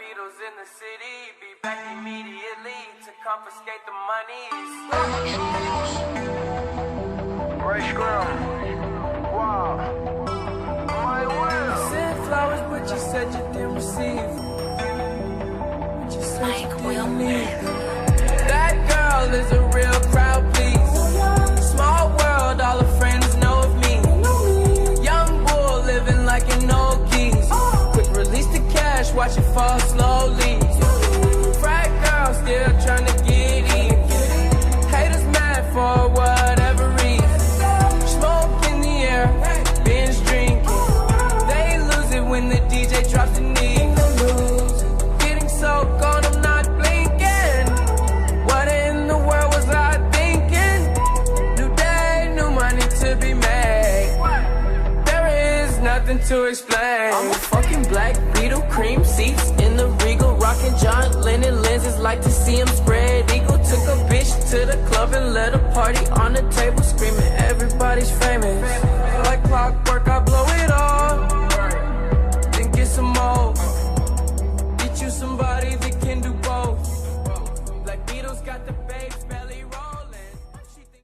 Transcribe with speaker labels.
Speaker 1: Beatles in the city, be back immediately to confiscate the monies.
Speaker 2: Ray Scrum. Wow. My will.
Speaker 1: You sent flowers, but you said you didn't receive. But you said you didn't need. That girl is a real crowd, please. Small world, all her friends know of me. Young bull living like an old geese. Quick release the cash, watch it fall slowly. Frat girl still trying to get in. Haters mad for whatever reason. Smoke in the air, binge drinking. They lose it when the DJ drops the knee. Getting so gone, I'm not blinking. What in the world was I thinking? New day, new money to be made. There is nothing to explain. I'm a fucking black Beetle, cream seats in the Regal, rocking John Lennon lenses, like to see him spread eagle. Took a bitch to the club and let a party on the table, screaming everybody's famous.